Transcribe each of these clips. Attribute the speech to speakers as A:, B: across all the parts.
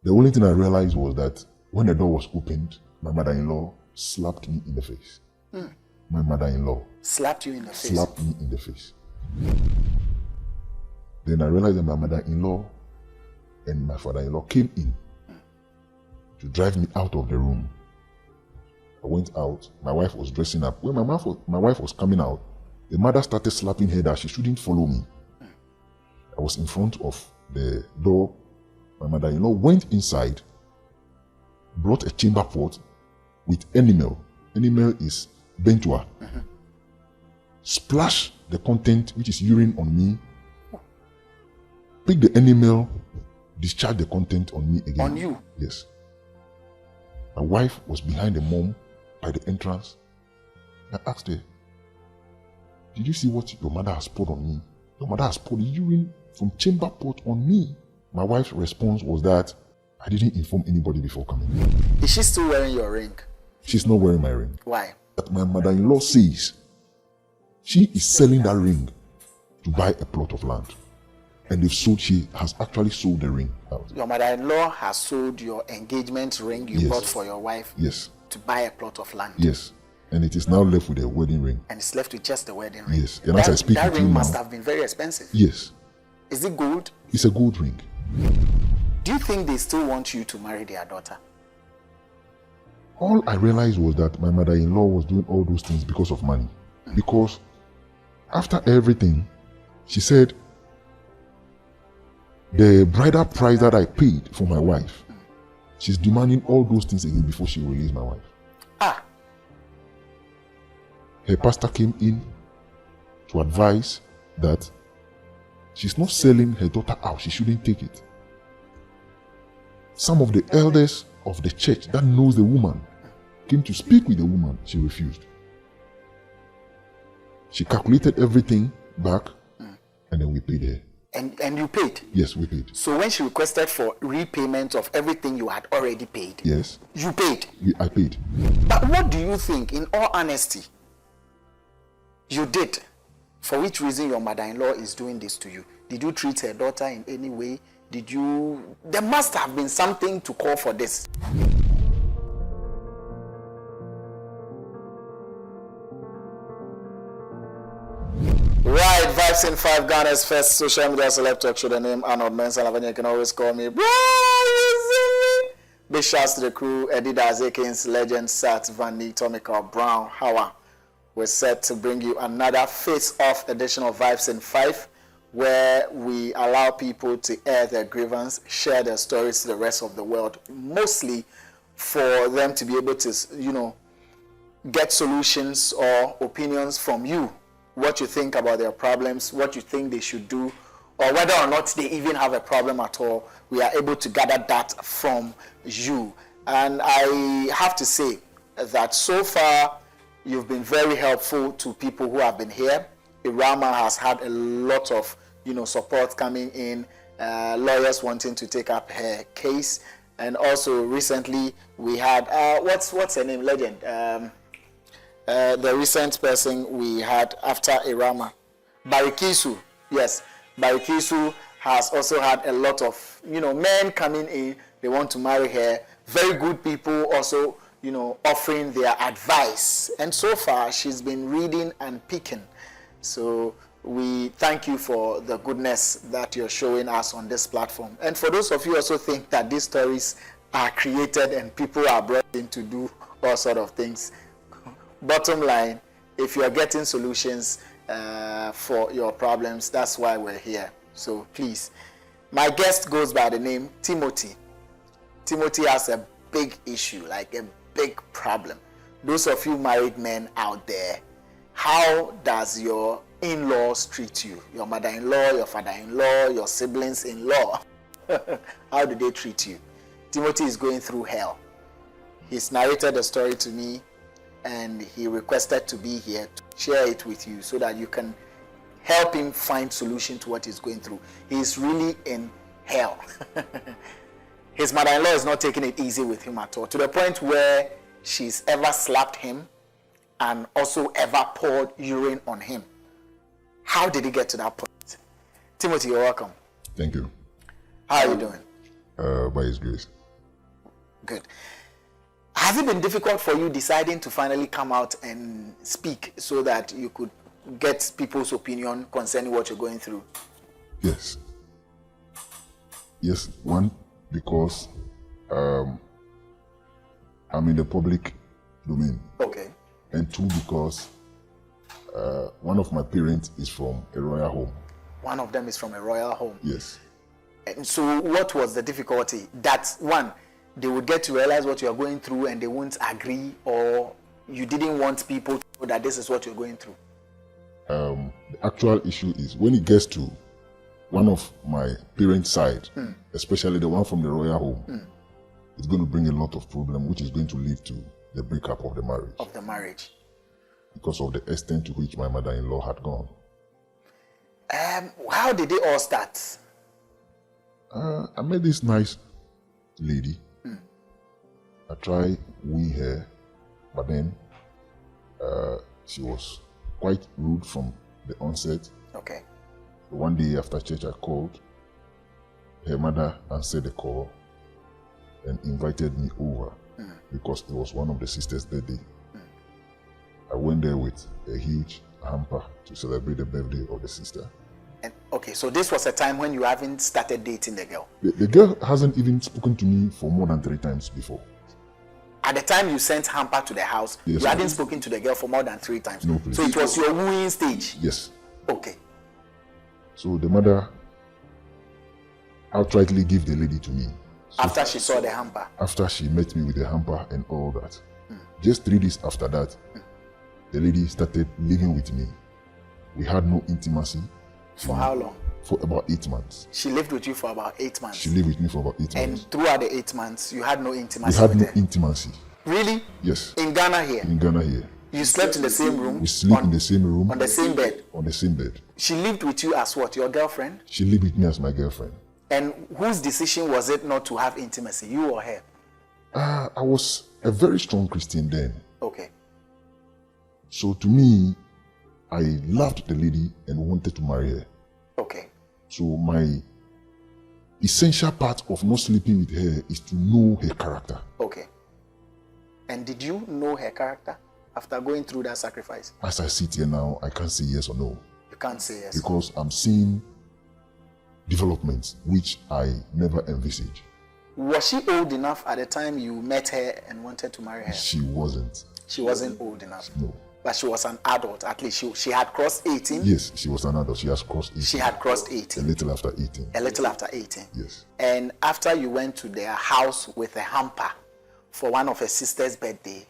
A: The only thing I realized was that when the door was opened, my mother-in-law slapped me in the face. My mother-in-law
B: slapped you in the face.
A: Slapped me in the face. Then I realized that my mother-in-law and my father-in-law came in to drive me out of the room. I went out. My wife was dressing up. When my wife was coming out, the mother started slapping her that she shouldn't follow me. I was in front of the door. My mother-in-law went inside, brought a chamber pot with animal. Animal is bentua. Splash the content, which is urine, on me. Pick the animal, discharge the content on me again.
B: On you?
A: Yes. My wife was behind the mom by the entrance. I asked her, did you see what your mother has poured on me? Your mother has poured urine from chamber pot on me. My wife's response was that I didn't inform anybody before coming.
B: Is she still wearing your ring?
A: She's not wearing my ring.
B: Why?
A: But my mother-in-law says she is selling that ring to buy a plot of land. And she has actually sold the ring out.
B: Your mother-in-law has sold your engagement ring you bought for your wife to buy a plot of land.
A: Yes. And it is now left with a wedding ring.
B: And it's left with just the wedding ring.
A: Yes. And as I speak
B: that
A: with you
B: ring
A: now,
B: must have been very expensive.
A: Yes.
B: Is it gold?
A: It's a gold ring.
B: Do you think they still want you to marry their daughter?
A: All I realized was that my mother-in-law was doing all those things because of money. Because after everything, she said, the bridal price that I paid for my wife, she's demanding all those things again before she released my wife. Her pastor came in to advise that she's not selling her daughter out. She shouldn't take it. Some of the elders of the church that knows the woman came to speak with the woman. She refused. She calculated everything back, and then we paid her.
B: And you paid?
A: Yes, we paid.
B: So when she requested for repayment of everything you had already paid,
A: yes,
B: you paid?
A: I paid.
B: But what do you think, in all honesty, you did? For which reason your mother-in-law is doing this to you? Did you treat her daughter in any way? There must have been something to call for this. Right, Vibes in 5, Ghana's first social media celeb talk show. The name Arnold, Elavanyo. You can always call me bro. Big shouts to the crew, Edidas, Akins, Legend, Sat, Vanny, Tomica, Brown, Hawa. We're set to bring you another face-off edition of Vibes in 5, where we allow people to air their grievance, share their stories to the rest of the world, mostly for them to be able to, get solutions or opinions from you. What you think about their problems, what you think they should do, or whether or not they even have a problem at all. We are able to gather that from you. And I have to say that so far, you've been very helpful to people who have been here. Irama has had a lot of, support coming in, lawyers wanting to take up her case. And also recently we had, what's her name, Legend? The recent person we had after Irama, Barikisu. Yes, Barikisu has also had a lot of, men coming in. They want to marry her. Very good people also, offering their advice. And so far, she's been reading and picking. So we thank you for the goodness that you're showing us on this platform. And for those of you who also think that these stories are created and people are brought in to do all sort of things, bottom line, if you're getting solutions for your problems, that's why we're here. So please, my guest goes by the name Timothy. Timothy has a big issue, like a big problem. Those of you married men out there, how does your in-laws treat you? Your mother-in-law, your father-in-law, your siblings-in-law. How do they treat you? Timothy is going through hell. He's narrated a story to me, and he requested to be here to share it with you so that you can help him find solution to what he's going through. He's really in hell. His mother-in-law is not taking it easy with him at all, to the point where she's ever slapped him and also ever poured urine on him. How did he get to that point? Timothy, you're welcome.
A: Thank you.
B: How are you doing?
A: By His grace.
B: Good. Has it been difficult for you deciding to finally come out and speak so that you could get people's opinion concerning what you're going through?
A: Yes. Yes, one, because I'm in the public domain.
B: Okay.
A: And two, because one of my parents is from a royal home.
B: One of them is from a royal home.
A: Yes.
B: And so what was the difficulty? That one, they would get to realize what you are going through and they won't agree, or you didn't want people to know that this is what you're going through?
A: The actual issue is when it gets to one of my parents' side, especially the one from the royal home, it's going to bring a lot of problem, which is going to lead to the breakup of the marriage.
B: Of the marriage.
A: Because of the extent to which my mother-in-law had gone.
B: How did they all start?
A: I met this nice lady. I tried wooing her, but then she was quite rude from the onset.
B: Okay.
A: One day after church, I called. Her mother answered the call and invited me over because it was one of the sisters' birthday. I went there with a huge hamper to celebrate the birthday of the sister.
B: And okay, so this was a time when you haven't started dating the girl.
A: The girl hasn't even spoken to me for more than 3 times before.
B: At the time you sent hamper to the house,
A: Yes,
B: you hadn't spoken to the girl for more than 3 times.
A: No, please.
B: So it was your wooing stage.
A: Yes.
B: Okay.
A: So the mother outrightly gave the lady to me. So
B: After she saw the hamper.
A: after she met me with the hamper and all that. Just 3 days after that, the lady started living with me. We had no intimacy.
B: For how long?
A: For about 8 months.
B: She lived with you for about 8 months.
A: She lived with me for about 8
B: And
A: months.
B: throughout the 8 months, you had no
A: We
B: intimacy
A: had
B: with
A: no
B: her.
A: intimacy.
B: Really?
A: Yes.
B: In Ghana here?
A: In Ghana here.
B: You slept in the same room?
A: We sleep
B: on,
A: in the same room.
B: on the same bed?
A: On the same bed.
B: She lived with you as what? Your girlfriend?
A: She lived with me as my girlfriend.
B: And whose decision was it not to have intimacy? You or her?
A: I was a very strong Christian then.
B: Okay.
A: So to me, I loved the lady and wanted to marry her.
B: Okay.
A: So my essential part of not sleeping with her is to know her character.
B: Okay. And did you know her character after going through that sacrifice?
A: As I sit here now, I can't say yes or no.
B: You can't say yes.
A: Because I'm seeing developments which I never envisaged.
B: Was she old enough at the time you met her and wanted to marry her?
A: She wasn't.
B: She wasn't old enough.
A: No.
B: But she was an adult. At least she had crossed 18.
A: Yes, she was an adult. She has crossed 18.
B: She had crossed
A: A
B: 18.
A: little after 18.
B: A little after 18.
A: Yes.
B: And after you went to their house with a hamper for one of her sister's birthday,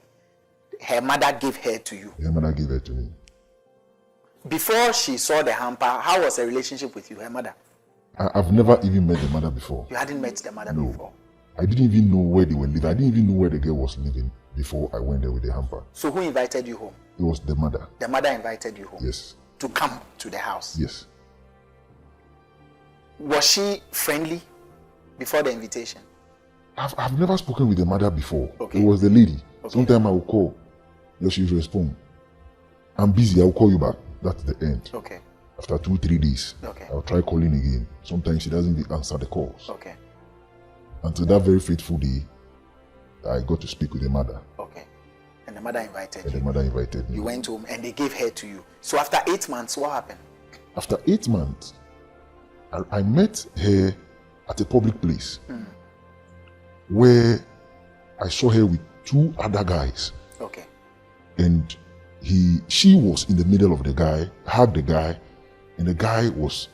B: her mother gave her to you.
A: Her mother gave her to me.
B: Before she saw the hamper, how was her relationship with you, her mother?
A: I've never even met the mother before.
B: You hadn't met the mother
A: No.
B: before.
A: I didn't even know where they were living. I didn't even know where the girl was living before I went there with the hamper.
B: So who invited you home?
A: It was the mother.
B: The mother invited you home.
A: Yes.
B: To come to the house.
A: Yes.
B: Was she friendly before the invitation?
A: I've never spoken with the mother before.
B: Okay.
A: It was the lady.
B: Okay.
A: Sometimes I will call. She will respond. I'm busy. I will call you back. That's the end.
B: Okay.
A: After 2-3 days,
B: Okay.
A: I'll try calling again. Sometimes she doesn't even answer the calls.
B: Okay.
A: Until that very fateful day, I got to speak with the mother.
B: Okay. And the mother invited
A: And
B: you.
A: the mother invited me.
B: You went home and they gave her to you. So after 8 months, what happened?
A: After 8 months, I met her at a public place where I saw her with 2 other guys.
B: Okay.
A: And she was in the middle of the guy, hugged the guy, and the guy was,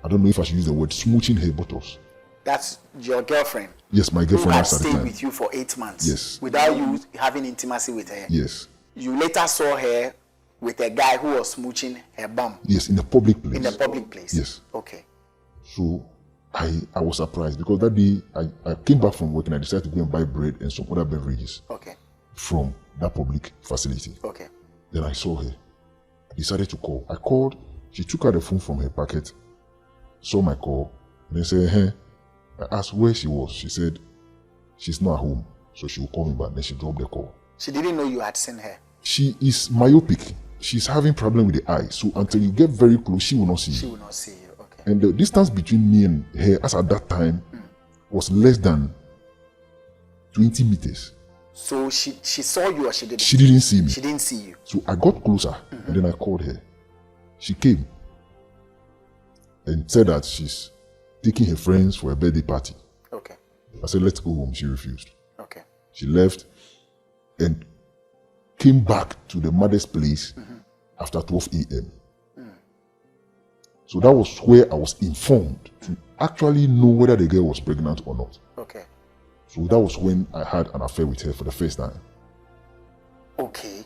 A: I don't know if I should use the word, smooching her buttocks.
B: That's your girlfriend.
A: Yes, my
B: Who
A: girlfriend
B: had
A: was at the
B: stayed
A: time.
B: with you for 8 months.
A: Yes.
B: Without you having intimacy with her.
A: Yes.
B: You later saw her with a guy who was smooching her bum
A: Yes, in the public place.
B: in the public place.
A: Yes.
B: Okay.
A: So I was surprised because that day I came back from work and I decided to go and buy bread and some other beverages
B: Okay.
A: from that public facility.
B: Okay.
A: Then I saw her. I decided to call. I called. She took out the phone from her pocket, saw my call, and then said, hey. I asked where she was. She said, she's not at home, so she will call me back. Then she dropped the call.
B: She didn't know you had seen her.
A: She is myopic. She's having problem with the eye. So until you get very close, she will not see
B: She
A: you.
B: will not see you. Okay.
A: And the distance between me and her, as at that time, was less than 20 meters.
B: So she saw you or she didn't?
A: She didn't see me.
B: She didn't see you.
A: So I got closer and then I called her. She came and said that she's taking her friends for a birthday party.
B: Okay.
A: I said, let's go home. She refused.
B: Okay.
A: She left and came back to the mother's place after 12 a.m. So that was where I was informed to actually know whether the girl was pregnant or not.
B: Okay.
A: So that was when I had an affair with her for the first time.
B: Okay.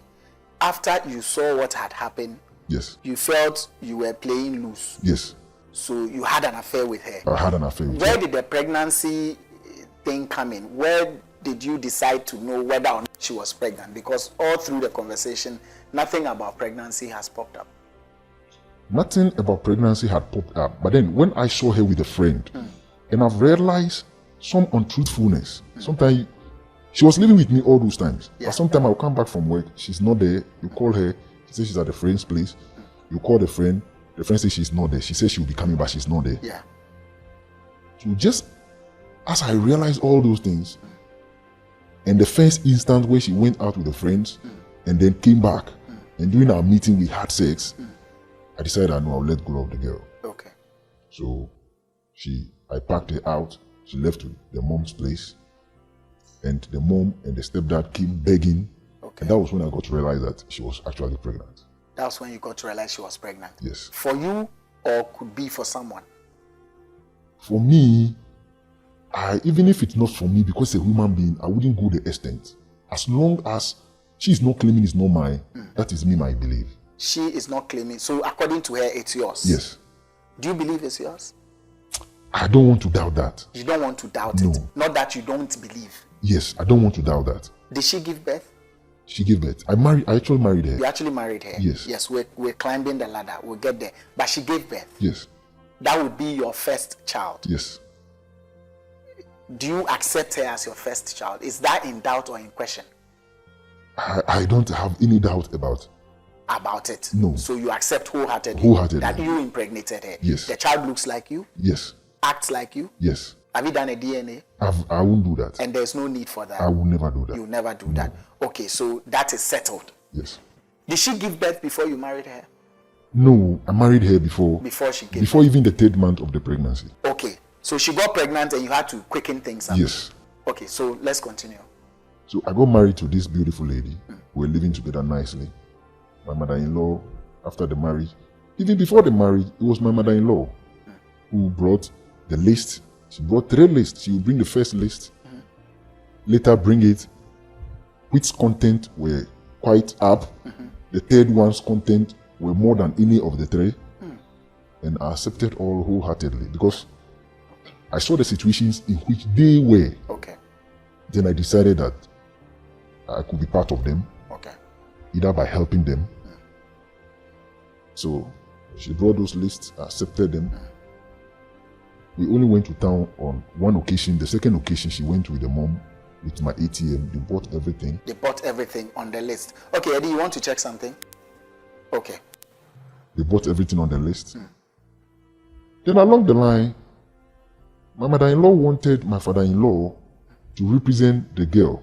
B: After you saw what had happened,
A: Yes.
B: you felt you were playing loose.
A: Yes.
B: So you had an affair with her.
A: I had an affair with
B: Where
A: her.
B: did the pregnancy thing come in? Where did you decide to know whether or not she was pregnant? Because all through the conversation, nothing about pregnancy has popped up.
A: Nothing about pregnancy had popped up. But then when I saw her with a friend, and I've realized some untruthfulness. Sometimes she was living with me all those times.
B: Yeah.
A: But sometimes I'll come back from work, she's not there. You call her, she says she's at a friend's place. You call the friend says she's not there. She says she'll be coming, but she's not there.
B: Yeah.
A: So just as I realized all those things, and the first instant where she went out with her friends and then came back, and during our meeting we had sex, I decided I'll let go of the girl.
B: Okay.
A: So I packed her out. She left to the mom's place, and the mom and the stepdad came begging.
B: Okay.
A: And that was when I got to realize that she was actually pregnant.
B: That's when you got to realize she was pregnant.
A: Yes.
B: For you, or could be for someone?
A: For me, even if it's not for me, because a human being, I wouldn't go the extent. As long as she's not claiming it's not mine, that is me, I believe.
B: She is not claiming. So according to her, it's yours.
A: Yes.
B: Do you believe it's yours?
A: I don't want to doubt that.
B: You don't want to doubt
A: No.
B: it. Not that you don't believe.
A: Yes, I don't want to doubt that.
B: Did she give birth?
A: She gave birth. I actually married her.
B: You actually married her?
A: Yes.
B: Yes, we're climbing the ladder. We'll get there. But she gave birth.
A: Yes.
B: That would be your first child.
A: Yes.
B: Do you accept her as your first child? Is that in doubt or in question?
A: I don't have any doubt about
B: it.
A: No.
B: So you accept wholeheartedly,
A: Wholeheartedly.
B: that you impregnated her.
A: Yes.
B: The child looks like you,
A: Yes.
B: acts like you.
A: Yes.
B: Have you done a DNA?
A: I won't do that.
B: And there's no need for that.
A: I will never do that.
B: You'll never do that. Okay, so that is settled.
A: Yes.
B: Did she give birth before you married her?
A: No, I married her before
B: Before she gave
A: before even the 3rd month of the pregnancy.
B: Okay, so she got pregnant and you had to quicken things up.
A: Yes.
B: Okay, so let's continue.
A: So I got married to this beautiful lady. We were living together nicely. My mother-in-law, after the marriage, even before the marriage, it was my mother-in-law who brought the list. She brought 3 lists. She would bring the first list, later bring it, which content were quite up. The 3rd one's content were more than any of the 3. And I accepted all wholeheartedly because I saw the situations in which they were.
B: Okay.
A: Then I decided that I could be part of them,
B: Okay.
A: either by helping them. So she brought those lists, I accepted them. We only went to town on one occasion. The second occasion, she went with the mom with my ATM. They bought everything.
B: They bought everything on the list. Okay, Eddie, you want to check something? Okay.
A: They bought everything on the list. Then along the line, my mother-in-law wanted my father-in-law to represent the girl,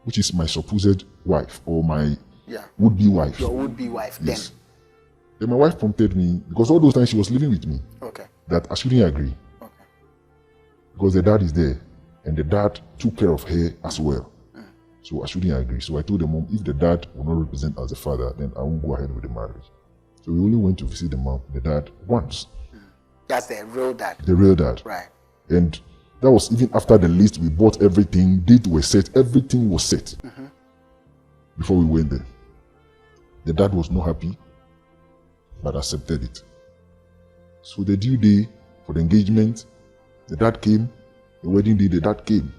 A: which is my supposed wife or my would-be wife.
B: Your would-be wife,
A: yes. Then my wife prompted me, because all those times she was living with me, that I shouldn't agree. Because the dad is there, and the dad took care of her as well. So I shouldn't agree. So I told the mom, if the dad will not represent as a father, then I won't go ahead with the marriage. So we only went to visit the dad once.
B: That's the real dad.
A: The real dad.
B: Right.
A: And that was even after the list, we bought everything, date was set, everything was set before we went there. The dad was not happy, but accepted it. So the due day for the engagement, the dad came. The wedding day, the dad came.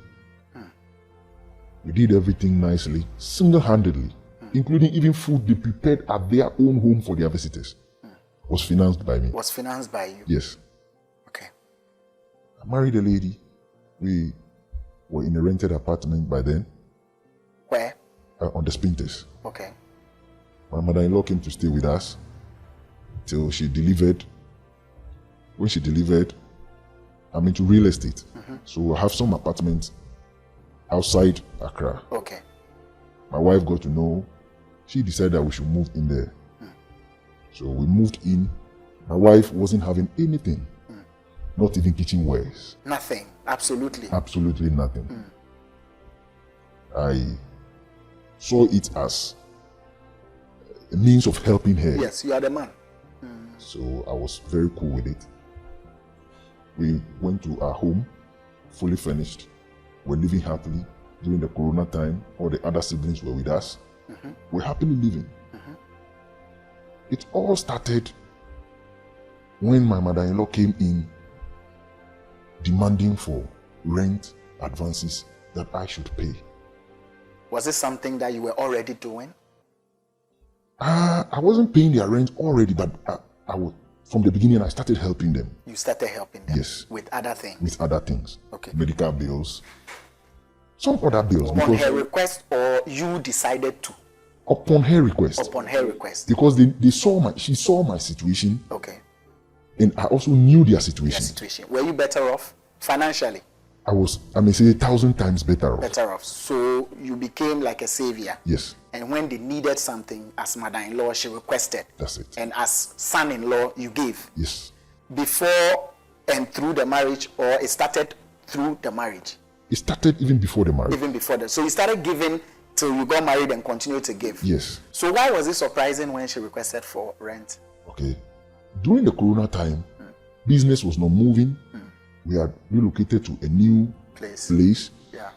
A: We did everything nicely, single-handedly, including even food they prepared at their own home for their visitors. Was financed by me.
B: Was financed by you?
A: Yes.
B: Okay.
A: I married a lady. We were in a rented apartment by then.
B: Where?
A: On the Spinters.
B: Okay.
A: My mother-in-law came to stay with us till she delivered. When she delivered, I'm into real estate. So I have some apartments outside Accra.
B: Okay.
A: My wife got to know. She decided that we should move in there. So we moved in. My wife wasn't having anything. Not even kitchenwares.
B: Nothing. Absolutely.
A: Absolutely nothing. I saw it as a means of helping her.
B: Yes, you are the man.
A: So I was very cool with it. We went to our home, fully furnished. We're living happily. During the Corona time, all the other siblings were with us. We're happily living. It all started when my mother-in-law came in demanding for rent advances that I should pay.
B: Was this something that you were already doing?
A: I wasn't paying their rent already, but I would, from the beginning, I started helping them.
B: You started helping them?
A: Yes.
B: With other things?
A: With other things.
B: Okay.
A: Medical bills. Some other bills.
B: Upon her request, or you decided to?
A: Upon her request.
B: Upon her request.
A: Because she saw my situation.
B: Okay.
A: And I also knew their situation.
B: Were you better off financially?
A: I may say 1,000 times better off.
B: Better off. So you became like a savior.
A: Yes.
B: And when they needed something, as mother-in-law, she requested.
A: That's it.
B: And as son-in-law, you gave.
A: Yes.
B: Before and through the marriage, or it started through the marriage?
A: It started even before the marriage.
B: Even before that. So you started giving till you got married and continued to give.
A: Yes.
B: So why was it surprising when she requested for rent?
A: Okay. During the Corona time, business was not moving. We had relocated to a new place.
B: Yeah.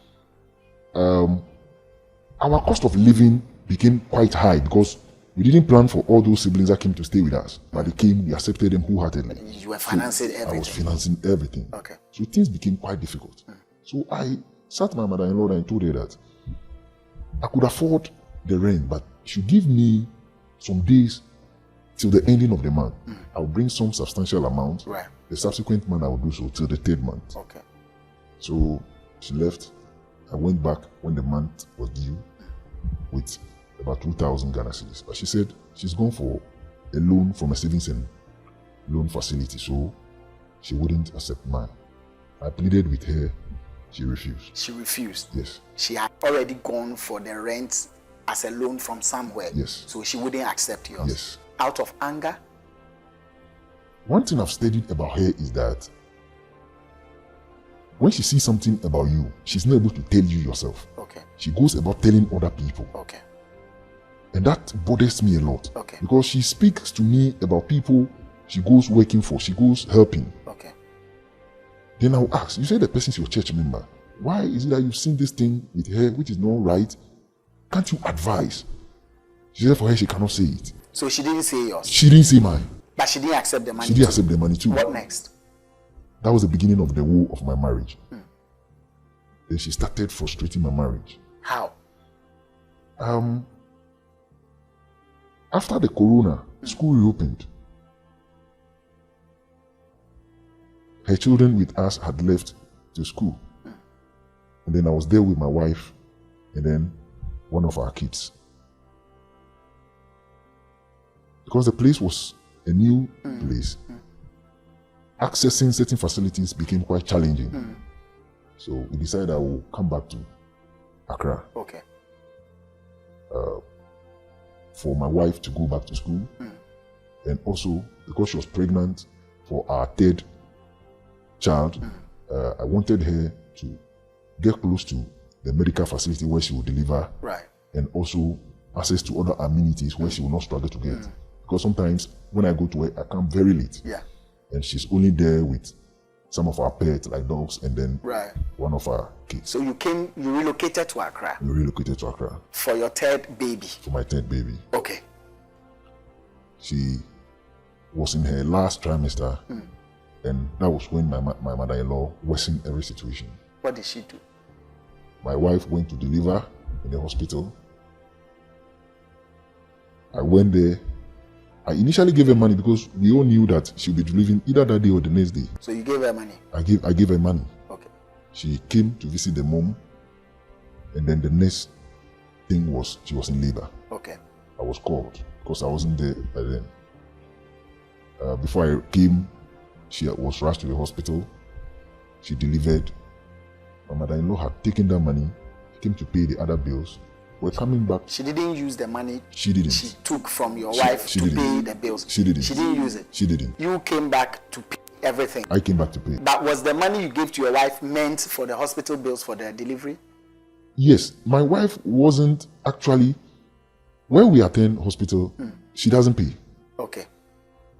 A: Our cost of living became quite high because we didn't plan for all those siblings that came to stay with us. But they came, we accepted them wholeheartedly.
B: You were financing everything.
A: I was financing everything.
B: Okay.
A: So things became quite difficult. So I sat my mother-in-law and told her that I could afford the rent, but she should give me some days till the ending of the month. I'll bring some substantial amount.
B: Right.
A: The subsequent month I will do so till the 3rd month.
B: Okay.
A: So she left. I went back when the month was due with about 2,000 Ghana cedis. But she said she's gone for a loan from a savings and loan facility, so she wouldn't accept mine. I pleaded with her. She refused.
B: She refused?
A: Yes.
B: She had already gone for the rent as a loan from somewhere.
A: Yes.
B: So she wouldn't accept yours.
A: Yes.
B: Out of anger?
A: One thing I've studied about her is that when she sees something about you, she's not able to tell you yourself.
B: Okay.
A: She goes about telling other people.
B: Okay.
A: And that bothers me a lot.
B: Okay.
A: Because she speaks to me about people she goes working for, she goes helping.
B: Okay.
A: Then I'll ask, you say the person's your church member. Why is it that you've seen this thing with her which is not right? Can't you advise? She said for her, she cannot say it.
B: So she didn't say yours?
A: She didn't say mine.
B: But she didn't accept the money?
A: She didn't accept the money too.
B: What next?
A: That was the beginning of the woe of my marriage. Then she started frustrating my marriage.
B: How?
A: After the Corona, school reopened. Her children with us had left to school. And then I was there with my wife and then one of our kids. Because the place was a new place, accessing certain facilities became quite challenging. So we decided I will come back to Accra.
B: Okay.
A: For my wife to go back to school. And also, because she was pregnant for our 3rd child, I wanted her to get close to the medical facility where she would deliver.
B: Right.
A: And also access to other amenities where she will not struggle to get. Because sometimes when I go to work, I come very late.
B: Yeah.
A: And she's only there with some of our pets like dogs and then one of our kids.
B: So you relocated to Accra?
A: We relocated to Accra.
B: For your 3rd baby?
A: For my 3rd baby.
B: Okay.
A: She was in her last trimester and that was when my mother-in-law worsened every situation.
B: What did she do?
A: My wife went to deliver in the hospital. I went there. I initially gave her money because we all knew that she'll be delivering either that day or the next day.
B: So you gave her money?
A: I gave her money.
B: Okay.
A: She came to visit the mom, and then the next thing was she was in labor.
B: Okay.
A: I was called because I wasn't there by then. Before I came, she was rushed to the hospital. She delivered. My mother-in-law had taken that money, came to pay the other bills. We're coming back.
B: She didn't use the money
A: She didn't.
B: she took from your wife
A: she
B: to
A: didn't.
B: pay the bills.
A: She didn't.
B: She didn't use it.
A: She didn't.
B: You came back to pay everything.
A: I came back to pay.
B: But was the money you gave to your wife meant for the hospital bills for the delivery?
A: Yes, my wife wasn't actually, when we attend hospital, she doesn't pay.
B: Okay.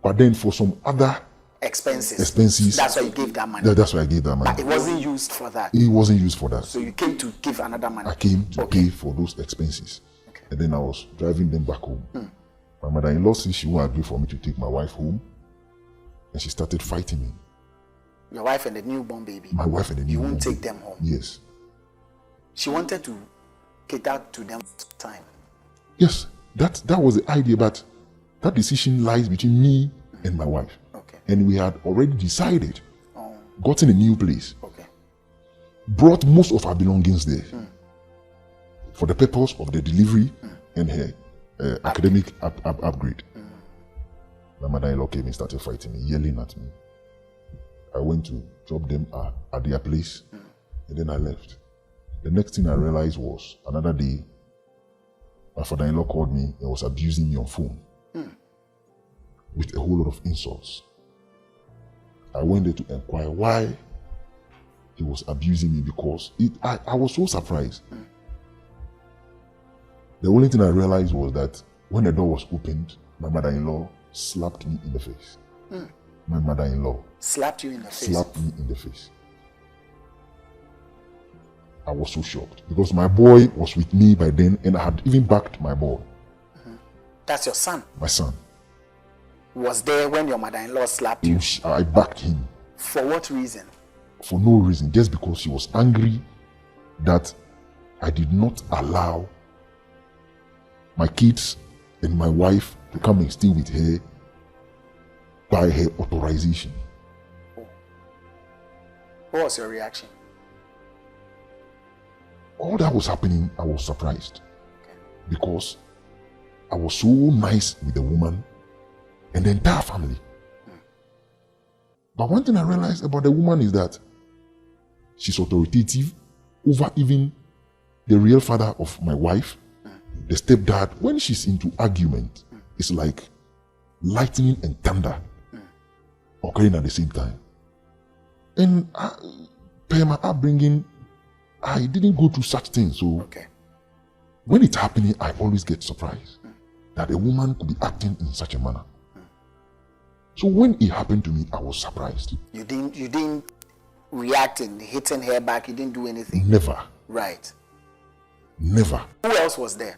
A: But then for some other
B: Expenses. That's why you gave that money.
A: that's why I gave that money.
B: But it wasn't used for that.
A: It wasn't used for that.
B: So you came to give another money.
A: I came to pay for those expenses.
B: Okay.
A: And then I was driving them back home. My mother-in-law said she won't agree for me to take my wife home. And she started fighting me.
B: Your wife and the newborn baby.
A: My wife and the
B: You
A: newborn
B: won't take
A: baby.
B: them home.
A: Yes.
B: She wanted to cater to them time.
A: Yes, that was the idea, but that decision lies between me and my wife.
B: Okay.
A: And we had already decided,
B: Oh,
A: gotten a new place,
B: okay.
A: brought most of our belongings there for the purpose of the delivery and her academic upgrade. My mother-in-law came and started fighting me, yelling at me. I went to drop them at their place, and then I left. The next thing I realized was, another day, my father-in-law called me and was abusing me on phone with a whole lot of insults. I went there to inquire why he was abusing me, because I was so surprised. The only thing I realized was that when the door was opened, my mother-in-law slapped me in the face. My mother-in-law
B: Slapped you in the face.
A: slapped me in the face. I was so shocked because my boy was with me by then, and I had even backed my boy.
B: That's your son.
A: My son.
B: Was there when your mother-in-law slapped you.
A: I backed him
B: For what reason?
A: for no reason, just because she was angry that I did not allow my kids and my wife to come and stay with her by her authorization.
B: What was your reaction?
A: All that was happening, I was surprised because I was so nice with the woman and the entire family. But one thing I realized about the woman is that she's authoritative over even the real father of my wife, the stepdad. When she's into argument, it's like lightning and thunder occurring at the same time. And per my upbringing, I didn't go through such things. So when it's happening, I always get surprised that a woman could be acting in such a manner. So when it happened to me, I was surprised.
B: You didn't react and hitting her back. You didn't do anything.
A: Never.
B: Right.
A: Never.
B: Who else was there?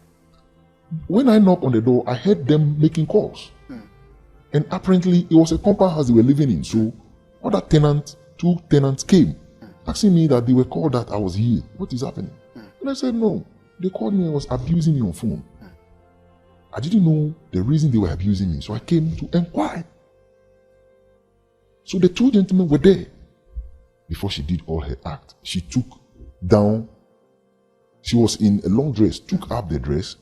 A: When I knocked on the door, I heard them making calls. And apparently, it was a compound house they were living in. So other tenants, 2 tenants came, asking me that they were called that I was here. What is happening? And I said, no. They called me and was abusing me on phone. I didn't know the reason they were abusing me. So I came to inquire. So the 2 gentlemen were there. Before she did all her act, she took down, she was in a long dress, took up the dress,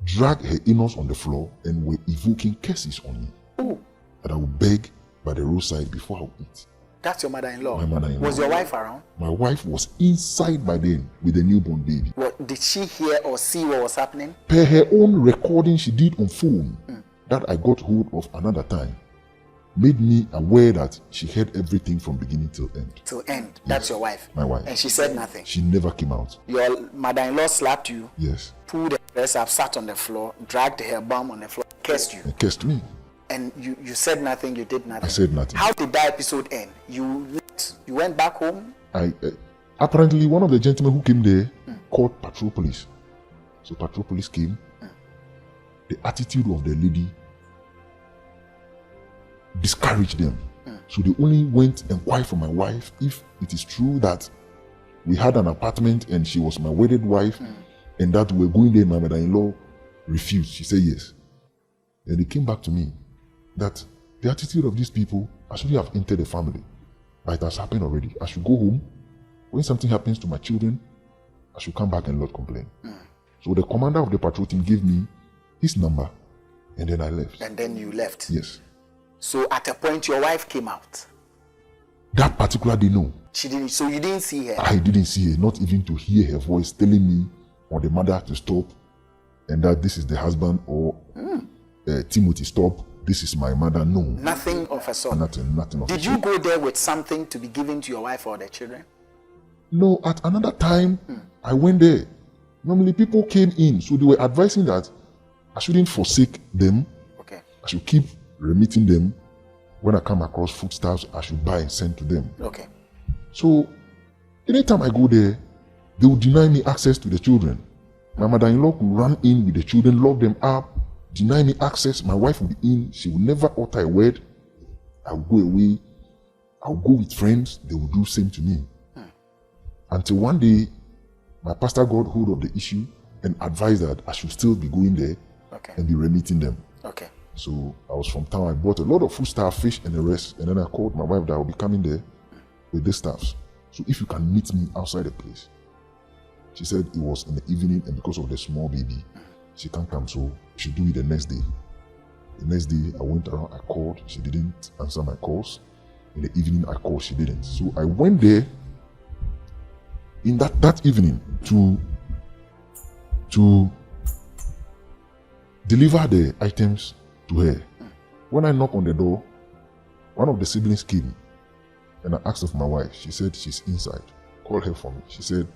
A: dragged her innards on the floor, and were evoking curses on me.
B: Oh,
A: That I would beg by the roadside before I would eat.
B: that's your mother-in-law.
A: My mother-in-law.
B: Was your wife around?
A: My wife was inside by then with a newborn baby.
B: What did she hear or see what was happening?
A: Per her own recording she did on phone that I got hold of another time, made me aware that she heard everything from beginning till end.
B: Till end. That's your wife.
A: My wife.
B: And she said nothing.
A: She never came out.
B: Your mother-in-law slapped you,
A: Yes.
B: pulled her dress up, sat on the floor, dragged her bum on the floor, cursed you.
A: And cursed me.
B: And you said nothing, you did nothing.
A: I said nothing.
B: How did that episode end? You went back home?
A: Apparently one of the gentlemen who came there called patrol police. So patrol police came. The attitude of the lady discouraged them. So they only went and inquired from my wife if it is true that we had an apartment and she was my wedded wife and that we were going there. My mother-in-law refused. She said yes. And they came back to me that the attitude of these people, I shouldn't have entered the family. But it has happened already. I should go home. When something happens to my children, I should come back and not complain. So the commander of the patrol team gave me his number and then I left.
B: And then you left?
A: Yes.
B: So at a point your wife came out?
A: That particular day, no.
B: She didn't. So you didn't see her?
A: I didn't see her, not even to hear her voice telling me or the mother to stop and that this is the husband or Timothy, stop. This is my mother. No.
B: Nothing of a sort.
A: Nothing of a
B: Did you go there with something to be given to your wife or the children?
A: No, at another time, I went there. Normally, people came in, so they were advising that I shouldn't forsake them.
B: Okay.
A: I should keep remitting them. When I come across foodstuffs, I should buy and send to them.
B: Okay.
A: So, anytime I go there, they would deny me access to the children. My mother-in-law could run in with the children, lock them up, deny me access. My wife would be in. She would never utter a word. I would go away. I would go with friends. They would do the same to me. Until one day, my pastor got hold of the issue and advised that I should still be going there and be remitting them.
B: Okay.
A: So I was from town. I bought a lot of foodstuff, fish, and the rest. And then I called my wife that I will be coming there with the stuffs. So if you can meet me outside the place. She said it was in the evening, and because of the small baby, she can't come. So she do it the next day. The next day, I went around. I called. She didn't answer my calls. In the evening, I called. She didn't. So I went there in that evening to deliver the items to her. When I knocked on the door, one of the siblings came and I asked of my wife. She said she's inside. Call her for me. She said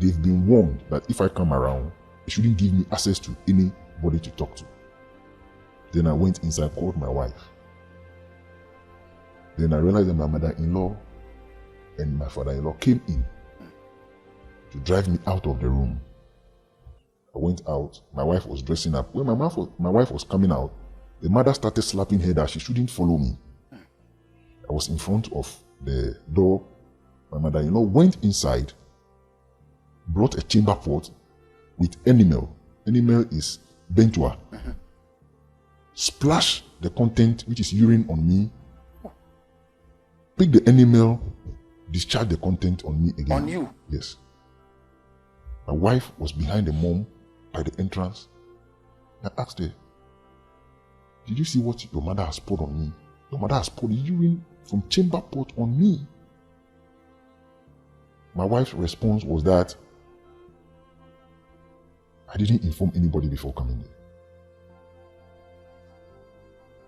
A: they've been warned that if I come around, they shouldn't give me access to anybody to talk to. Then I went inside, called my wife. Then I realized that my mother-in-law and my father-in-law came in to drive me out of the room. I went out. My wife was dressing up. When my wife was coming out, the mother started slapping her that she shouldn't follow me. I was in front of the door. My mother-in-law went inside, brought a chamber pot with animal. Animal is bentua. Splash the content, which is urine, on me. Pick the animal, discharge the content on me again.
B: On you?
A: Yes. My wife was behind the mom by the entrance. I asked her, did you see what your mother has poured on me? Your mother has poured urine from chamber pot on me. My wife's response was that I didn't inform anybody before coming there.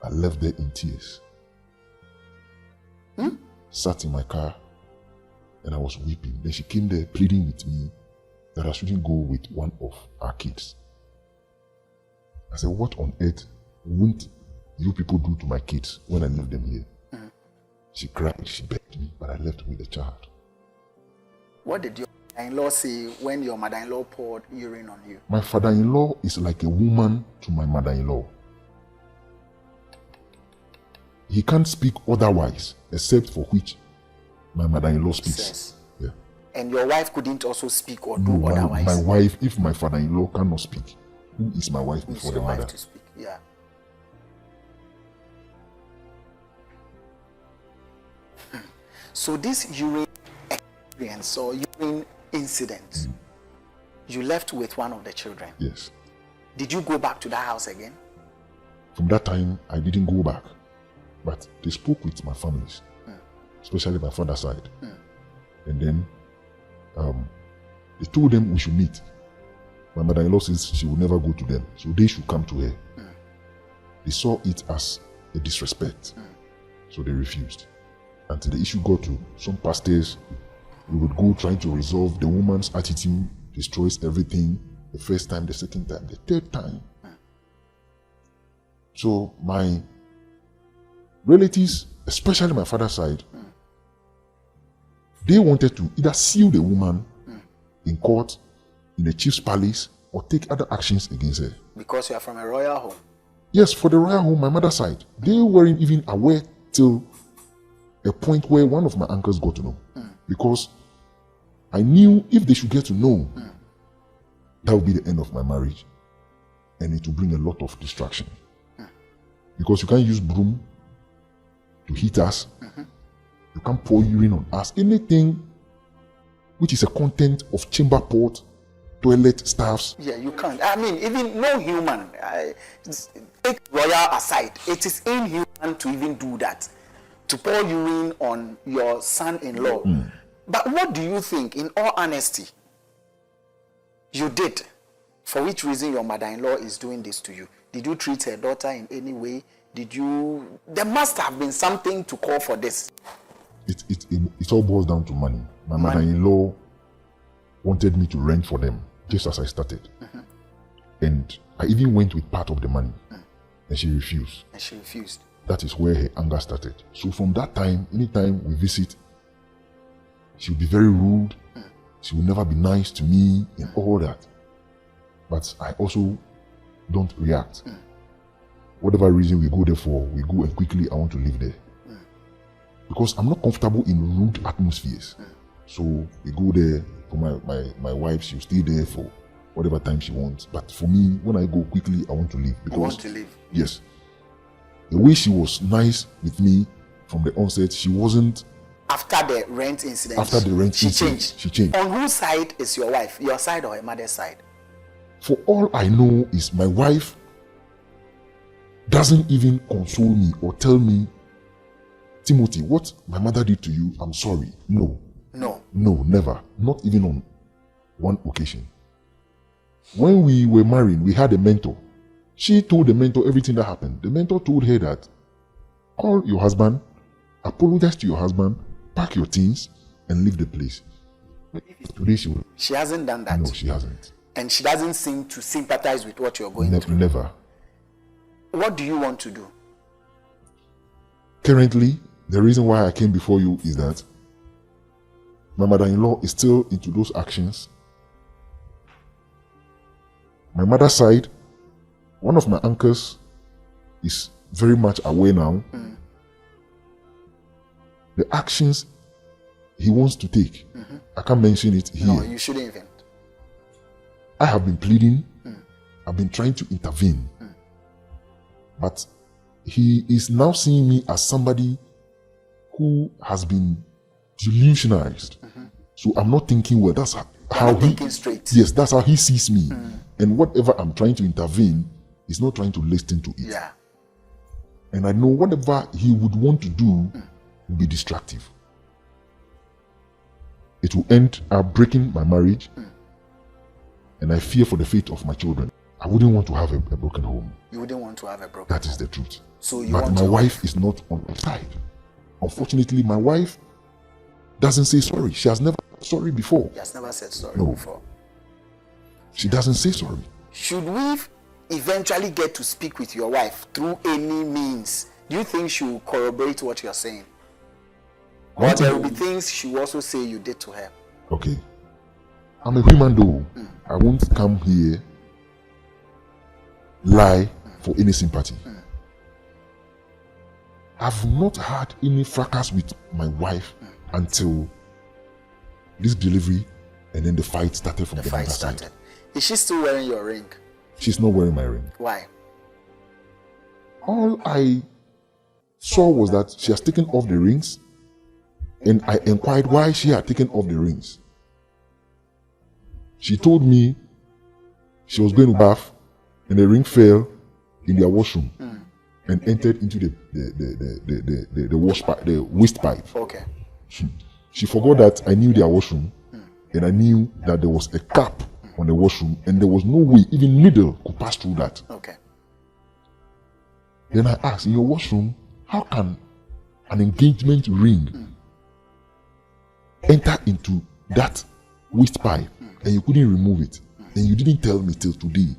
A: I left there in tears. Sat in my car and I was weeping. Then she came there pleading with me that I shouldn't go with one of our kids. I said, what on earth won't you people do to my kids when I leave them here? She cried, she begged me, but I left with the child.
B: What did your mother-in-law say when your mother-in-law poured urine on you?
A: My father-in-law is like a woman to my mother-in-law. He can't speak otherwise except for which my mother-in-law speaks. Yeah.
B: And your wife couldn't also speak or do otherwise?
A: My wife, if my father-in-law cannot speak, who is my wife before the mother?
B: Wife to speak? Yeah. So this urine experience or urine incident, you left with one of the children?
A: Yes.
B: Did you go back to that house again?
A: From that time, I didn't go back. But they spoke with my families, especially my father's side. And then they told them we should meet. My mother-in-law says she will never go to them, so they should come to her. They saw it as a disrespect, so they refused. Until the issue got to some pastors, we would go trying to resolve. The woman's attitude destroys everything. The first time, the second time, the third time. So my relatives, especially my father's side, they wanted to either sue the woman in court, in the chief's palace, or take other actions against her.
B: Because you are from a royal home?
A: Yes, for the royal home, my mother's side. They weren't even aware till a point where one of my uncles got to know. Because I knew if they should get to know, that would be the end of my marriage. And it will bring a lot of distraction. Because you can't use broom to hit us. You can't pour urine on us. Anything which is a content of chamber pot, toilet staffs.
B: Yeah, you can't. I mean, even no human. Take royal aside. It is inhuman to even do that. to pour urine on your son-in-law. But what do you think, in all honesty, you did? For which reason your mother-in-law is doing this to you? Did you treat her daughter in any way? There must have been something to call for this.
A: It all boils down to money. My mother-in-law wanted me to rent for them just as I started. And I even went with part of the money. And she refused. That is where her anger started. So from that time, anytime we visit, she would be very rude. She would never be nice to me and all that. But I also don't react. Whatever reason we go there for, we go and quickly I want to live there. Because I'm not comfortable in rude atmospheres. So we go there for my wife, she'll stay there for whatever time she wants. But for me, when I go quickly, I want to leave. Because,
B: you want to leave?
A: Yes. The way she was nice with me from the onset, she wasn't.
B: After the rent incident?
A: After the rent
B: she
A: incident.
B: Changed.
A: She changed.
B: On whose side is your wife? Your side or her mother's side?
A: For all I know is my wife doesn't even console me or tell me, Timothy, what my mother did to you, I'm sorry. No.
B: No.
A: No, never. Not even on one occasion. When we were married, we had a mentor. She told the mentor everything that happened. The mentor told her that, call your husband, apologize to your husband, pack your things, and leave the place. Today she will.
B: She hasn't done that.
A: No, she hasn't.
B: And she doesn't seem to sympathize with what you're going through.
A: Never.
B: What do you want to do?
A: Currently, the reason why I came before you is that my mother-in-law is still into those actions. My mother's side, one of my uncles is very much aware now. The actions he wants to take, I can't mention it here.
B: No, you shouldn't even.
A: I have been pleading, I've been trying to intervene. But he is now seeing me as somebody who has been delusionized. So I'm not thinking well. That's how he
B: thinking straight.
A: Yes, that's how he sees me. And whatever I'm trying to intervene, he's not trying to listen to it.
B: Yeah.
A: And I know whatever he would want to do will be destructive. It will end up breaking my marriage. And I fear for the fate of my children. I wouldn't want to have a broken home.
B: You wouldn't want to have a broken
A: That
B: home.
A: is the truth.
B: So you
A: but
B: want
A: my
B: to
A: wife is not on my side. Unfortunately, my wife doesn't say sorry. She has never said sorry before.
B: She has never said sorry
A: No.
B: before.
A: She doesn't say sorry.
B: Should we eventually get to speak with your wife through any means, do you think she will corroborate what you're saying? Or there will be things she will also say you did to her?
A: Okay. I'm a human though. I won't come here, lie for any sympathy. I've not had any fracas with my wife until this delivery, and then the fight started from the other side.
B: Is she still wearing your ring?
A: She's not wearing my ring.
B: Why?
A: All I saw was that she has taken off the rings, and I inquired why she had taken off the rings. She told me she was going to bath, and the ring fell in their washroom and entered into the wash pipe, the waste pipe.
B: Okay.
A: She forgot that I knew their washroom, and I knew that there was a cap on the washroom, and there was no way even needle could pass through that.
B: Okay.
A: Then I asked, in your washroom, how can an engagement ring enter into that waste pipe and you couldn't remove it? And you didn't tell me till today.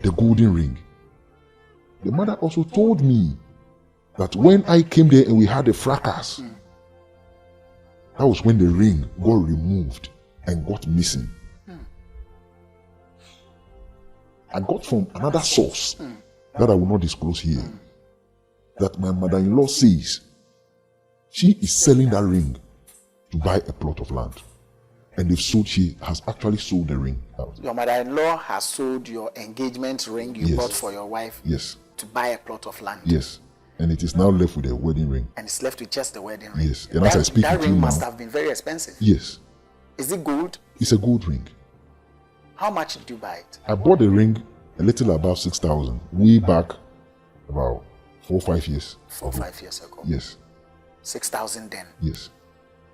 A: The golden ring. The mother also told me that when I came there and we had a fracas, that was when the ring got removed and got missing. I got from another source that I will not disclose here that my mother-in-law says she is selling that ring to buy a plot of land. And she has actually sold the ring out.
B: Your mother-in-law has sold your engagement ring you bought for your wife to buy a plot of land.
A: Yes. And it is now left with a wedding ring.
B: And it's left with just the wedding ring.
A: Yes. And as I speak
B: that
A: with you
B: ring
A: now,
B: must have been very expensive.
A: Yes.
B: Is it gold?
A: It's a gold ring.
B: How much did you buy it?
A: I bought the ring a little above 6,000 way back about 4 or 5 years.
B: 4 or 5 years ago.
A: Yes.
B: 6,000 then.
A: Yes.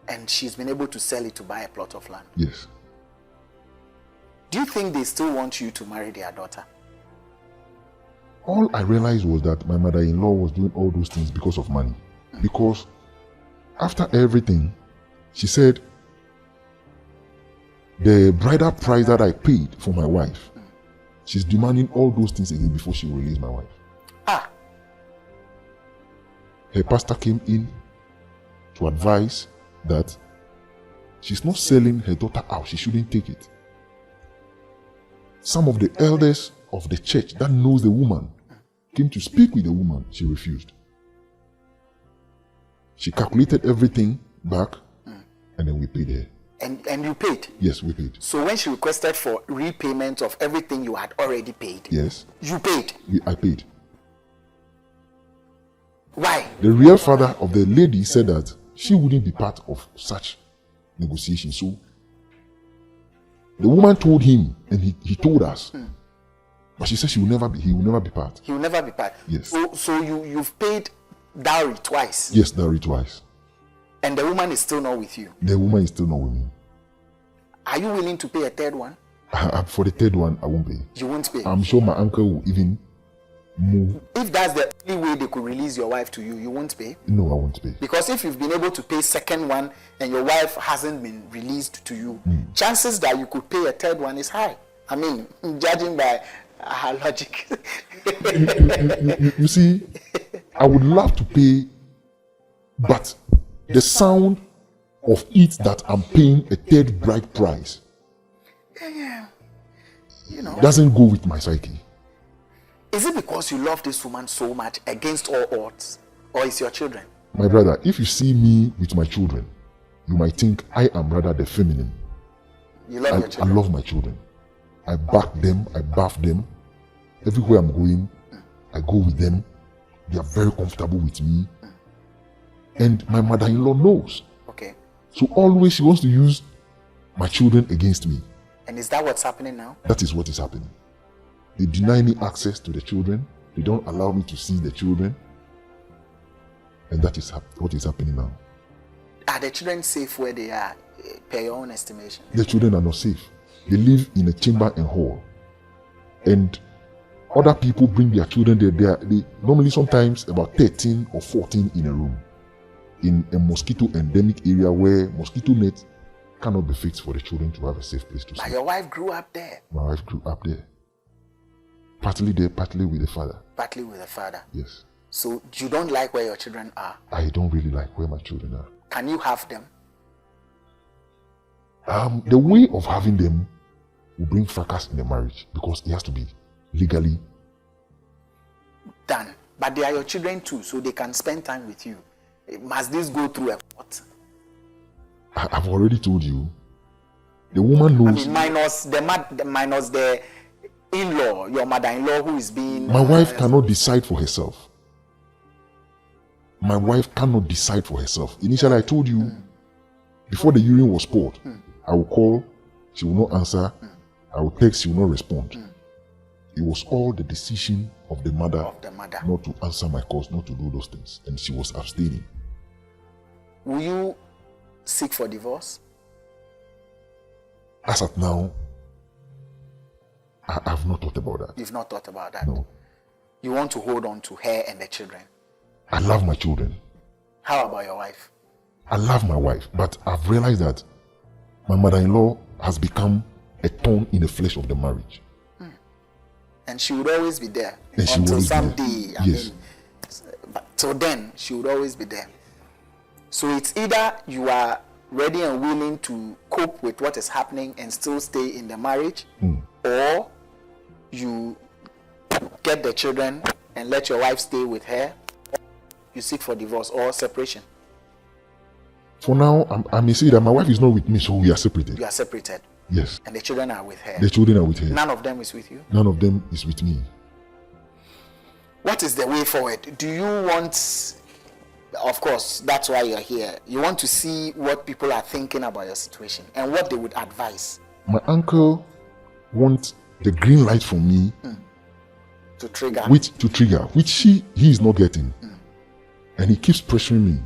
B: And she's been able to sell it to buy a plot of land.
A: Yes.
B: Do you think they still want you to marry their daughter?
A: All I realized was that my mother-in-law was doing all those things because of money. Because after everything, she said, the bridal price that I paid for my wife, she's demanding all those things again before she will release my wife.
B: Ah.
A: Her pastor came in to advise that she's not selling her daughter out. She shouldn't take it. Some of the elders of the church that knows the woman came to speak with the woman. She refused. She calculated everything back, and then we paid her.
B: And you paid?
A: Yes, we paid.
B: So when she requested for repayment of everything you had already paid,
A: yes,
B: you paid?
A: I paid.
B: Why?
A: The real father of the lady said that she wouldn't be part of such negotiation. So the woman told him, and he told us, but she said he will never be part.
B: He will never be part.
A: Yes.
B: So you've paid dowry twice.
A: Yes, dowry twice.
B: And the woman is still not with you.
A: The woman is still not with me.
B: Are you willing to pay a third one?
A: For the third one, I won't pay.
B: You won't pay?
A: I'm sure my uncle will even move.
B: If that's the only way they could release your wife to you, you won't pay?
A: No, I won't pay.
B: Because if you've been able to pay second one and your wife hasn't been released to you, chances that you could pay a third one is high. I mean, judging by logic.
A: You see, I would love to pay, but the sound of it that I'm paying a third bride price doesn't go with my psyche.
B: Is it because you love this woman so much against all odds, or is your children?
A: My brother, if you see me with my children, you might think I am rather the feminine.
B: You love your children?
A: I love my children. I back them, I bath them. Everywhere I'm going, I go with them. They are very comfortable with me. And my mother-in-law knows.
B: Okay.
A: So always she wants to use my children against me.
B: And is that what's happening now?
A: That is what is happening. They deny me access to the children. They don't allow me to see the children. And that is what is happening now.
B: Are the children safe where they are, per your own estimation?
A: The children are not safe. They live in a chamber and hall. And other people bring their children there. They normally sometimes about 13 or 14 in a room. In a mosquito endemic area where mosquito nets cannot be fixed for the children to have a safe place to sleep.
B: But your wife grew up there?
A: My wife grew up there. Partly there, partly with the father.
B: Partly with the father?
A: Yes.
B: So you don't like where your children are?
A: I don't really like where my children are.
B: Can you have them?
A: The way of having them will bring fracas in the marriage because it has to be legally
B: done. But they are your children too, so they can spend time with you. Must this go through a court?
A: I've already told you. The woman knows.
B: I mean, minus the in-law, your mother-in-law who is being...
A: My wife cannot decide for herself. My wife cannot decide for herself. Initially, I told you, before the urine was poured, I will call, she will not answer. I will text, she will not respond. It was all the decision of the mother, not to answer my calls, not to do those things. And she was abstaining.
B: Will you seek for divorce?
A: As at now, I have not thought about that.
B: You've not thought about that?
A: No.
B: You want to hold on to her and the children?
A: I love my children.
B: How about your wife?
A: I love my wife, but I've realized that my mother-in-law has become a thorn in the flesh of the marriage.
B: And she would always be there.
A: And
B: until someday.
A: Yes.
B: But till then, she would always be there. So it's either you are ready and willing to cope with what is happening and still stay in the marriage, or you get the children and let your wife stay with her, or you seek for divorce or separation.
A: For now, I may say that my wife is not with me, so we are separated.
B: You are separated?
A: Yes.
B: And the children are with her?
A: The children are with her.
B: None of them is with you?
A: None of them is with me.
B: What is the way forward? Do you want... Of course, that's why you're here. You want to see what people are thinking about your situation and what they would advise.
A: My uncle wants the green light from me
B: to trigger,
A: which he is not getting. And he keeps pressuring me.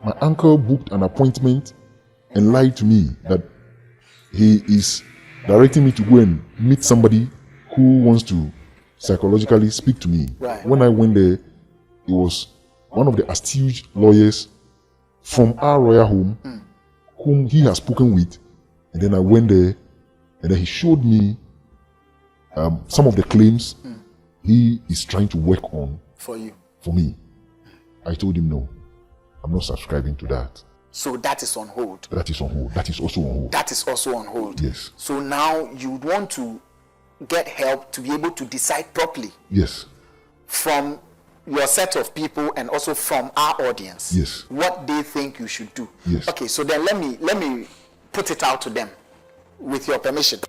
A: my uncle booked an appointment and lied to me that he is directing me to go and meet somebody who wants to psychologically speak to me.
B: Right.
A: When I went there, it was one of the astute lawyers from our royal home whom he has spoken with. And then I went there and then he showed me some of the claims he is trying to work on
B: For you.
A: for me. I told him no, I'm not subscribing to that.
B: So that is on hold.
A: That is on hold. That is also on hold.
B: That is also on hold.
A: Yes.
B: So now you want to get help to be able to decide properly
A: Yes.
B: from your set of people and also from our audience.
A: Yes.
B: What they think you should do.
A: Yes.
B: Okay, so then let me put it out to them with your permission.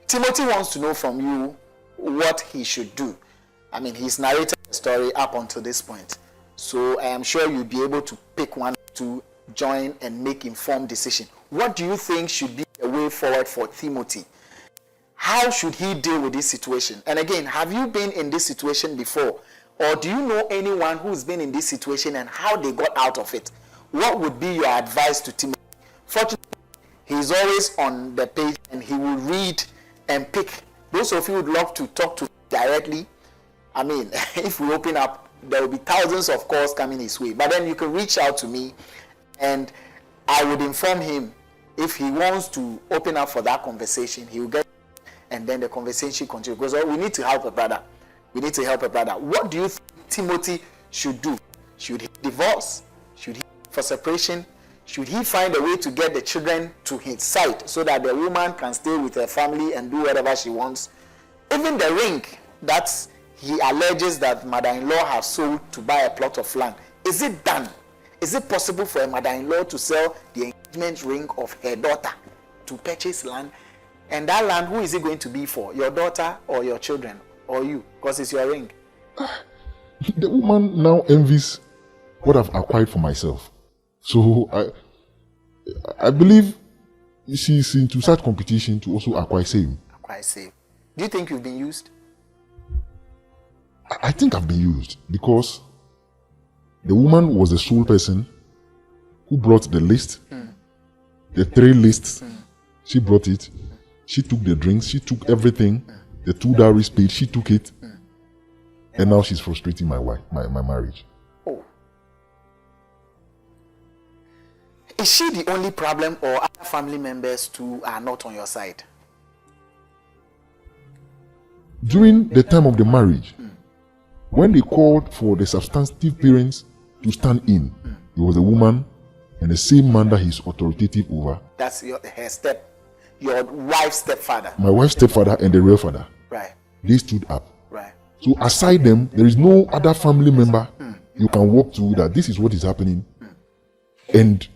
B: Timothy wants to know from you what he should do. I mean, he's narrated the story up until this point. So I am sure you'll be able to pick one to join and make informed decision. What do you think should be a way forward for Timothy? How should he deal with this situation? And again, have you been in this situation before? Or do you know anyone who's been in this situation and how they got out of it? What would be your advice to Timothy? Fortunately, he's always on the page and he will read and pick. Those of you who would love to talk to him directly, I mean, if we open up, there will be thousands of calls coming his way. But then you can reach out to me and I would inform him if he wants to open up for that conversation. He will get, and then the conversation continues. Because we need to help a brother. We need to help a brother. What do you think Timothy should do? Should he divorce? Should he for separation? Should he find a way to get the children to his side so that the woman can stay with her family and do whatever she wants? Even the ring that he alleges that mother-in-law has sold to buy a plot of land, is it done? Is it possible for a mother-in-law to sell the engagement ring of her daughter to purchase land? And that land, who is it going to be for? Your daughter or your children or you? Because it's your ring.
A: The woman now envies what I've acquired for myself. So I believe she's into such competition to also acquire same.
B: Acquire same. Do you think you've been used?
A: I think I've been used because the woman was the sole person who brought the list, the 3 lists. She brought it. She took the drinks. She took everything. The 2 dowries paid. She took it. And now she's frustrating my wife, my marriage.
B: Oh. Is she the only problem, or other family members too are not on your side?
A: During the time of the marriage, when they called for the substantive parents to stand in, it was a woman and the same man that he's authoritative over.
B: That's your wife's stepfather.
A: My wife's stepfather and the real father.
B: Right.
A: They stood up.
B: Right.
A: So aside them, there is no other family member you can walk to that this is what is happening, and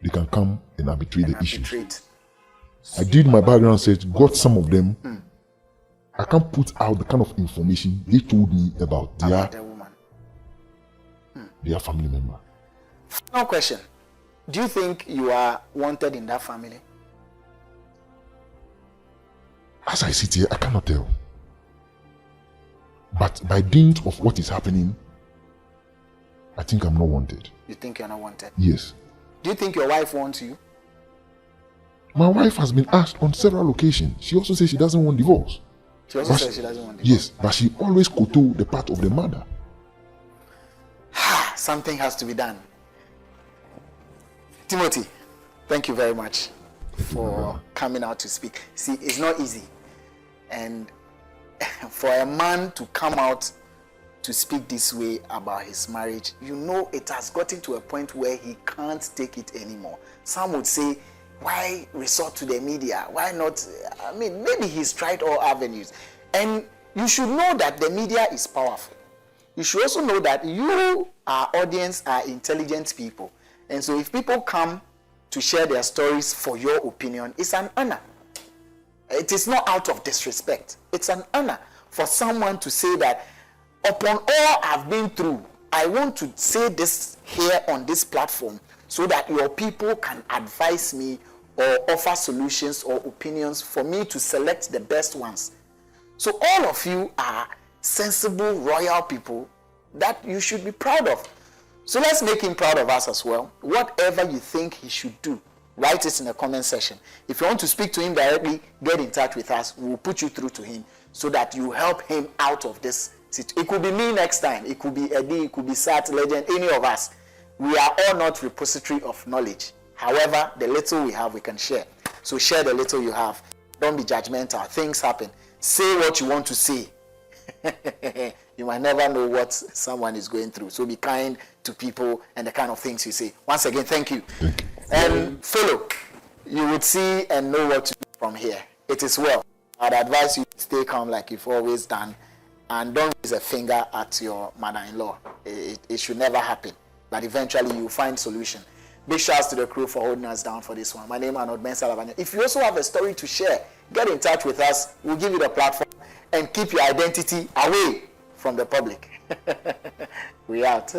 A: they can come and arbitrate the issues. I did my background search, got some of them. I can't put out the kind of information they told me about
B: the woman.
A: Their family member.
B: Final question. Do you think you are wanted in that family?
A: As I sit here, I cannot tell. But by dint of what is happening, I think I'm not wanted.
B: You think you're not wanted?
A: Yes.
B: Do you think your wife wants you?
A: My wife has been asked on several occasions. She also says she doesn't want divorce.
B: She also says she doesn't want divorce.
A: Yes, but she always koto the part of the mother.
B: Something has to be done. Timothy, thank you very much for coming out to speak. See, it's not easy. And for a man to come out to speak this way about his marriage, you know it has gotten to a point where he can't take it anymore. Some would say, why resort to the media? Why not? I mean, maybe he's tried all avenues. And you should know that the media is powerful. You should also know that you, our audience, are intelligent people. And so if people come to share their stories for your opinion, it's an honor. It is not out of disrespect. It's an honor for someone to say that upon all I've been through, I want to say this here on this platform so that your people can advise me or offer solutions or opinions for me to select the best ones. So all of you are sensible, royal people that you should be proud of. So let's make him proud of us as well. Whatever you think he should do, write it in the comment section. If you want to speak to him directly, get in touch with us. We'll put you through to him so that you help him out of this situation. It could be me next time. It could be Eddie. It could be Sat, Legend, any of us. We are all not repository of knowledge. However, the little we have, we can share. So share the little you have. Don't be judgmental. Things happen. Say what you want to say. You might never know what someone is going through. So be kind to people and the kind of things you say. Once again, thank you. And follow. You would see and know what to do from here. It is well. I'd advise you to stay calm like you've always done. And don't raise a finger at your mother-in-law. It should never happen. But eventually you'll find solution. Big shouts to the crew for holding us down for this one. My name is Arnold Elavanyo. If you also have a story to share, get in touch with us. We'll give you the platform and keep your identity away from the public. We out.